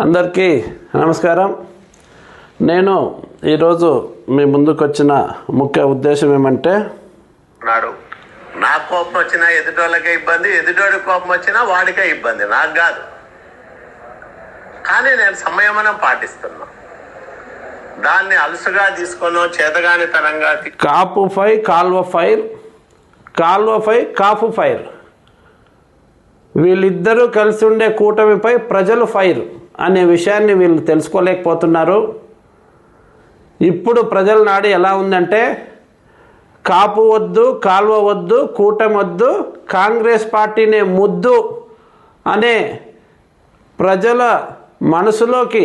అందరికీ నమస్కారం. నేను ఈరోజు మీ ముందుకు వచ్చిన ముఖ్య ఉద్దేశం ఏమంటే, నా కోపం వచ్చినా ఎదుటోళ్ళకే ఇబ్బంది, ఎదుటోడి కోపం వచ్చినా వాడికే ఇబ్బంది, నాకు కాదు. కానీ నేను సంయమనం పాటిస్తున్నా. దాన్ని అలుసుగా తీసుకున్నాం, చేతగానితనంగా. కాపు ఫై కాల్వ ఫైర్, కాల్వ ఫై కాపు ఫైర్, వీళ్ళిద్దరూ కలిసి ఉండే కూటమిపై ప్రజలు ఫైర్ అనే విషయాన్ని వీళ్ళు తెలుసుకోలేకపోతున్నారు. ఇప్పుడు ప్రజల నాడు ఎలా ఉందంటే, కాపు వద్దు, కాల్వ వద్దు, కూటమి వద్దు, కాంగ్రెస్ పార్టీనే ముద్దు అనే ప్రజల మనసులోకి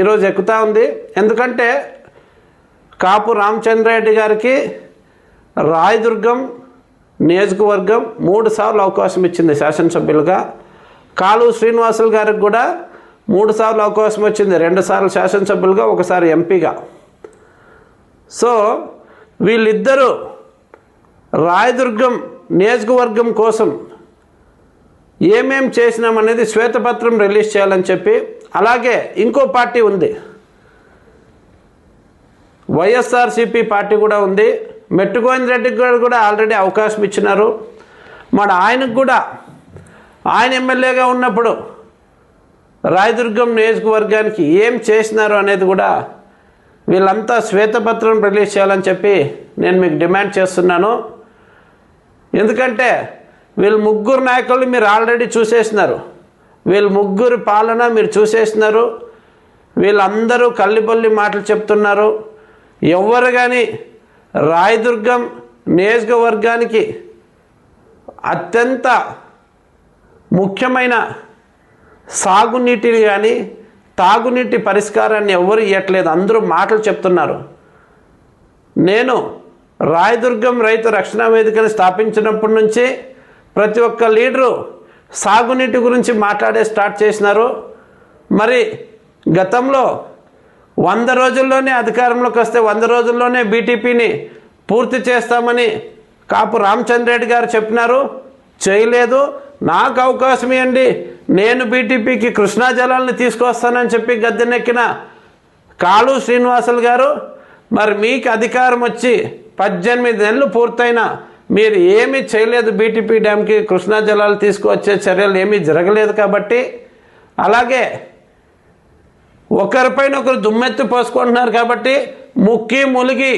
ఈరోజు ఎక్కుతా ఉంది. ఎందుకంటే కాపు రామచంద్రారెడ్డి గారికి రాయదుర్గం నియోజకవర్గం 3 సార్లు అవకాశం ఇచ్చింది శాసనసభ్యులుగా. కాలువ శ్రీనివాసులు గారికి కూడా 3 సార్లు అవకాశం వచ్చింది, 2 సార్లు శాసనసభ్యులుగా, 1 సారి ఎంపీగా. సో వీళ్ళిద్దరూ రాయదుర్గం నియోజకవర్గం కోసం ఏమేం చేసినామనేది శ్వేతపత్రం రిలీజ్ చేయాలని చెప్పి, అలాగే ఇంకో పార్టీ ఉంది, వైఎస్ఆర్సీపీ పార్టీ కూడా ఉంది. మెట్టు గోవింద్ రెడ్డికి కూడా ఆల్రెడీ అవకాశం ఇచ్చినారు. మన ఆయనకు కూడా ఆయన ఎమ్మెల్యేగా ఉన్నప్పుడు రాయదుర్గం నియోజకవర్గానికి ఏం చేసినారు అనేది కూడా వీళ్ళంతా శ్వేతపత్రం రిలీజ్ చేయాలని చెప్పి నేను మీకు డిమాండ్ చేస్తున్నాను. ఎందుకంటే వీళ్ళు ముగ్గురు నాయకులు మీరు ఆల్రెడీ చూసేసినారు, వీళ్ళు ముగ్గురు పాలన మీరు చూసేసినారు. వీళ్ళందరూ కల్లిబొల్లి మాటలు చెప్తున్నారు. ఎవరు కానీ రాయదుర్గం నియోజకవర్గానికి అత్యంత ముఖ్యమైన సాగునీటిని కానీ తాగునీటి పరిష్కారాన్ని ఎవరు ఇవ్వట్లేదు, అందరూ మాటలు చెప్తున్నారు. నేను రాయదుర్గం రైతు రక్షణ వేదికను స్థాపించినప్పటి నుంచి ప్రతి ఒక్క లీడరు సాగునీటి గురించి మాట్లాడే స్టార్ట్ చేసినారు. మరి గతంలో 100 రోజుల్లోనే అధికారంలోకి వస్తే 100 రోజుల్లోనే బీటీపీని పూర్తి చేస్తామని కాపు రామచంద్రారెడ్డి గారు చెప్పినారు, చేయలేదు. నాకు అవకాశం ఇవ్వండి, నేను బీటీపీకి కృష్ణా జలాలను తీసుకొస్తానని చెప్పి గద్దెనెక్కిన కాలువ శ్రీనివాసులు గారు, మరి మీకు అధికారం వచ్చి 18 నెలలు పూర్తయినా మీరు ఏమీ చేయలేదు. బీటీపీ డ్యామ్కి కృష్ణా జలాలు తీసుకువచ్చే చర్యలు ఏమీ జరగలేదు. కాబట్టి అలాగే ఒకరిపైన ఒకరు దుమ్మెత్తి పోసుకుంటున్నారు. కాబట్టి ముక్కి ములిగి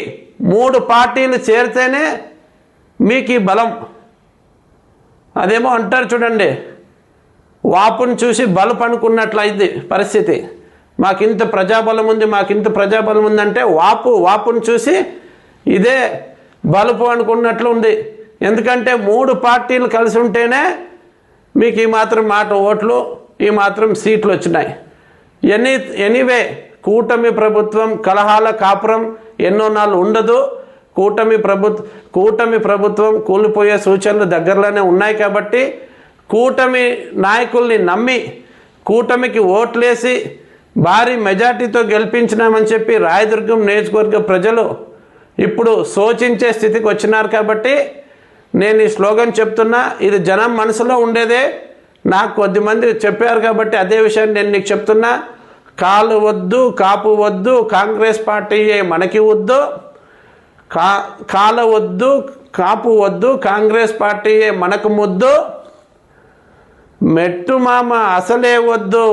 3 పార్టీలు చేరితేనే మీకు ఈ బలం. అదేమో అంటారు చూడండి, వాపును చూసి బలుపు అనుకున్నట్లయింది పరిస్థితి. మాకింత ప్రజాబలం ఉంది, మాకింత ప్రజాబలం ఉందంటే వాపును చూసి ఇదే బలుపు అనుకున్నట్లు ఉంది. ఎందుకంటే 3 పార్టీలు కలిసి ఉంటేనే మీకు ఈ మాత్రం మాట ఓట్లు, ఈ మాత్రం సీట్లు వచ్చినాయి. ఎనీవే కూటమి ప్రభుత్వం కలహాల కాపురం ఎన్నో నాళ్ళు ఉండదు. కూటమి ప్రభుత్వం కూలిపోయే సూచనలు దగ్గరలోనే ఉన్నాయి. కాబట్టి కూటమి నాయకుల్ని నమ్మి కూటమికి ఓట్లేసి భారీ మెజార్టీతో గెలిపించినామని చెప్పి రాయదుర్గం నియోజకవర్గ ప్రజలు ఇప్పుడు శోచించే స్థితికి వచ్చినారు. కాబట్టి నేను ఈ స్లోగన్ చెప్తున్నా, ఇది జనం మనసులో ఉండేదే. నాకు కొద్దిమంది చెప్పారు కాబట్టి అదే విషయాన్ని నేను నీకు చెప్తున్నా. కాలు వద్దు, కాపు వద్దు, కాంగ్రెస్ పార్టీయే మనకి వద్దు. కాల వద్దు, కాపు వద్దు, కాంగ్రెస్ పార్టీయే మనకు ముద్దు. మెట్టు మామ అసలే వద్దు,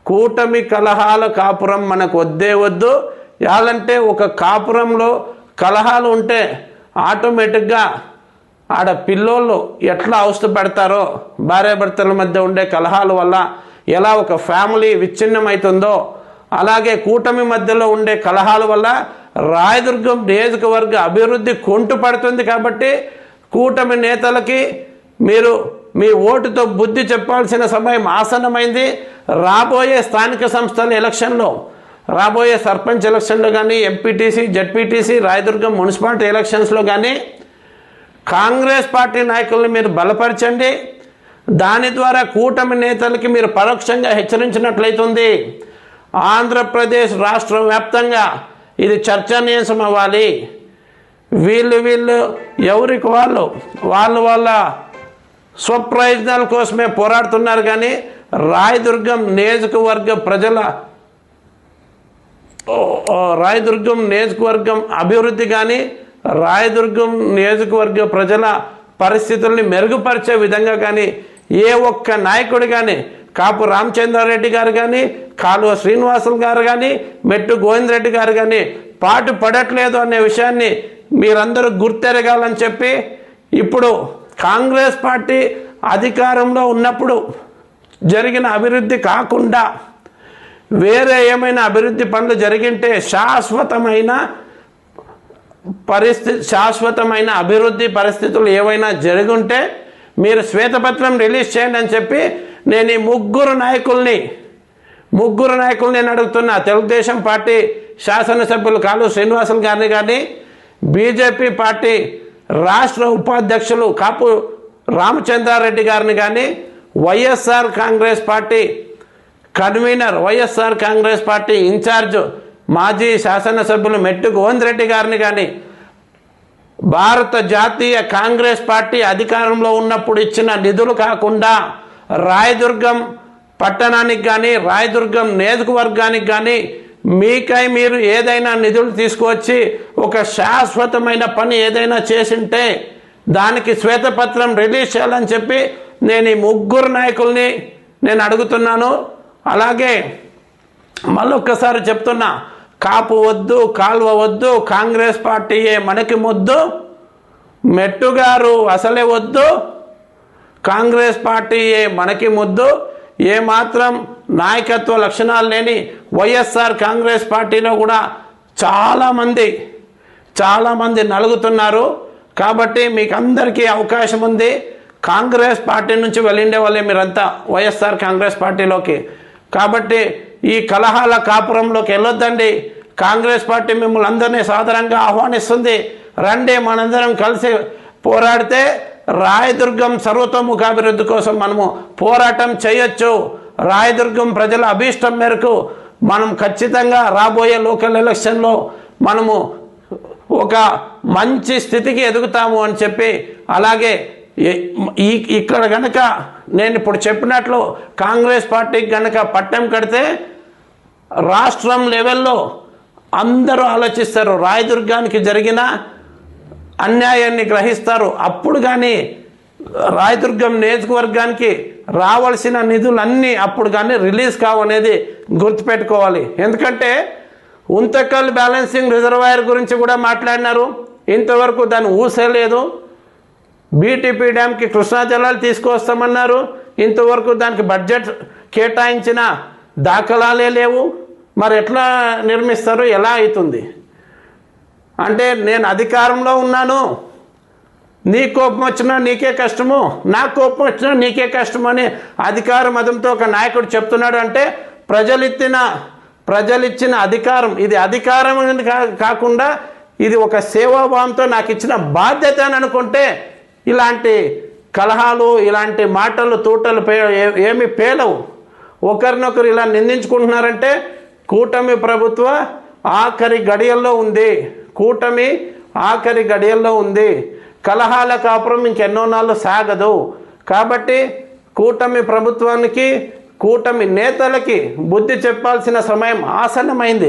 కూటమి కలహాల కాపురం మనకు వద్దే వద్దు. యాలంటే ఒక కాపురంలో కలహాలు ఉంటే ఆటోమేటిక్గా ఆడ పిల్లోళ్ళు ఎట్లా అవస్థపడతారో, భార్యాభర్తల మధ్య ఉండే కలహాల వల్ల ఎలా ఒక ఫ్యామిలీ విచ్ఛిన్నమవుతుందో, అలాగే కూటమి మధ్యలో ఉండే కలహాల వల్ల రాయదుర్గం నియోజకవర్గ అభివృద్ధి కుంటుపడుతుంది. కాబట్టి కూటమి నేతలకి మీరు మీ ఓటుతో బుద్ధి చెప్పాల్సిన సమయం ఆసన్నమైంది. రాబోయే స్థానిక సంస్థల ఎలక్షన్లో, రాబోయే సర్పంచ్ ఎలక్షన్లో కానీ, ఎంపీటీసీ, జడ్పీటీసీ, రాయదుర్గం మున్సిపాలిటీ ఎలక్షన్స్లో కానీ కాంగ్రెస్ పార్టీ నాయకుల్ని మీరు బలపరచండి. దాని ద్వారా కూటమి నేతలకి మీరు పరోక్షంగా హెచ్చరించినట్లయితుంది. ఆంధ్రప్రదేశ్ రాష్ట్రం వ్యాప్తంగా ఇది చర్చనీయాంశం అవ్వాలి. వీళ్ళు ఎవరికి వాళ్ళ స్వప్రయోజనాల కోసమే పోరాడుతున్నారు. కానీ రాయదుర్గం నియోజకవర్గం అభివృద్ధి కానీ రాయదుర్గం నియోజకవర్గ ప్రజల పరిస్థితుల్ని మెరుగుపరిచే విధంగా కానీ ఏ ఒక్క నాయకుడు కానీ కాపు రామచంద్రారెడ్డి గారు కానీ కాలువ శ్రీనివాసులు గారు కానీ మెట్టు గోవిందరెడ్డి గారు కానీ పాటు పడట్లేదు అనే విషయాన్ని మీరందరూ గుర్తెరగాలని చెప్పి ఇప్పుడు కాంగ్రెస్ పార్టీ అధికారంలో ఉన్నప్పుడు జరిగిన అభివృద్ధి కాకుండా వేరే ఏమైనా అభివృద్ధి పనులు జరిగింటే శాశ్వతమైన అభివృద్ధి పరిస్థితులు ఏవైనా జరుగుంటే మీరు శ్వేతపత్రం రిలీజ్ చేయండి అని చెప్పి నేను ఈ ముగ్గురు నాయకుల్ని నేను అడుగుతున్నా. తెలుగుదేశం పార్టీ శాసనసభ్యులు కాలువ శ్రీనివాసులు గారిని కానీ బీజేపీ పార్టీ రాష్ట్ర ఉపాధ్యక్షులు కాపు రామచంద్రారెడ్డి గారిని కానీ YSR Congress party convener YSR Congress party incharge మాజీ శాసనసభ్యులు మెట్టు గోవిందరెడ్డి గారిని కానీ భారత జాతీయ కాంగ్రెస్ పార్టీ అధికారంలో ఉన్నప్పుడు ఇచ్చిన నిధులు కాకుండా రాయదుర్గం పట్టణానికి కానీ రాయదుర్గం నియోజకవర్గానికి కానీ మీరు ఏదైనా నిధులు తీసుకువచ్చి ఒక శాశ్వతమైన పని ఏదైనా చేసింటే దానికి శ్వేతపత్రం రిలీజ్ చేయాలని చెప్పి నేను ఈ ముగ్గురు నాయకుల్ని నేను అడుగుతున్నాను. అలాగే మళ్ళొక్కసారి చెప్తున్నా, కాపు వద్దు, కాలువ వద్దు, కాంగ్రెస్ పార్టీయే మనకి ముద్దు, మెట్టు గారు అసలే వద్దు, కాంగ్రెస్ పార్టీయే మనకి ముద్దు. ఏమాత్రం నాయకత్వ లక్షణాలు లేని వైఎస్ఆర్ కాంగ్రెస్ పార్టీలో కూడా చాలామంది నలుగుతున్నారు. కాబట్టి మీకు అందరికీ అవకాశం ఉంది. కాంగ్రెస్ పార్టీ నుంచి వెళ్ళిండే వాళ్ళే మీరంతా వైఎస్ఆర్ కాంగ్రెస్ పార్టీలోకి. కాబట్టి ఈ కలహాల కాపురంలోకి వెళ్ళొద్దండి. కాంగ్రెస్ పార్టీ మిమ్మల్ని అందరినీ సాధారణంగా ఆహ్వానిస్తుంది. రండి, మనందరం కలిసి పోరాడితే రాయదుర్గం సర్వతోముఖాభివృద్ధి కోసం మనము పోరాటం చేయొచ్చు. రాయదుర్గం ప్రజల అభీష్టం మేరకు మనం ఖచ్చితంగా రాబోయే లోకల్ ఎలక్షన్లో మనము ఒక మంచి స్థితికి ఎదుగుతాము అని చెప్పి, అలాగే ఇక్కడ కనుక నేను ఇప్పుడు చెప్పినట్లు కాంగ్రెస్ పార్టీకి కనుక పట్టం కడితే రాష్ట్రం లెవెల్లో అందరూ ఆలోచిస్తారు, రాయదుర్గానికి జరిగిన అన్యాయాన్ని గ్రహిస్తారు. అప్పుడు కానీ రాయదుర్గం నియోజకవర్గానికి రావాల్సిన నిధులన్నీ అప్పుడు కానీ రిలీజ్ కావనేది గుర్తుపెట్టుకోవాలి. ఎందుకంటే ఉంతకల్ బ్యాలెన్సింగ్ రిజర్వాయర్ గురించి కూడా మాట్లాడినారు, ఇంతవరకు దాన్ని ఊసేలేదు. బీటీపీ డ్యామ్కి కృష్ణా జలాలు తీసుకువస్తామన్నారు, ఇంతవరకు దానికి బడ్జెట్ కేటాయించిన దాఖలాలే లేవు. మరి ఎట్లా నిర్మిస్తారు, ఎలా అవుతుంది? అంటే నేను అధికారంలో ఉన్నాను, నీ కోపం వచ్చినా నీకే కష్టము, నా కోపం వచ్చినా నీకే కష్టము అని అధికార మదంతో ఒక నాయకుడు చెప్తున్నాడు. అంటే ప్రజలిచ్చిన అధికారం, ఇది అధికారం కాకుండా ఇది ఒక సేవాభావంతో నాకు ఇచ్చిన బాధ్యత అని అనుకుంటే ఇలాంటి కలహాలు, ఇలాంటి మాటలు, తూటలు ఏమి పేలవు. ఒకరినొకరు ఇలా నిందించుకుంటున్నారంటే కూటమి ప్రభుత్వ ఆఖరి గడియల్లో ఉంది. కలహాల కాపురం ఇంకెన్నో నాళ్ళు సాగదు. కాబట్టి కూటమి ప్రభుత్వానికి, కూటమి నేతలకి బుద్ధి చెప్పాల్సిన సమయం ఆసన్నమైంది.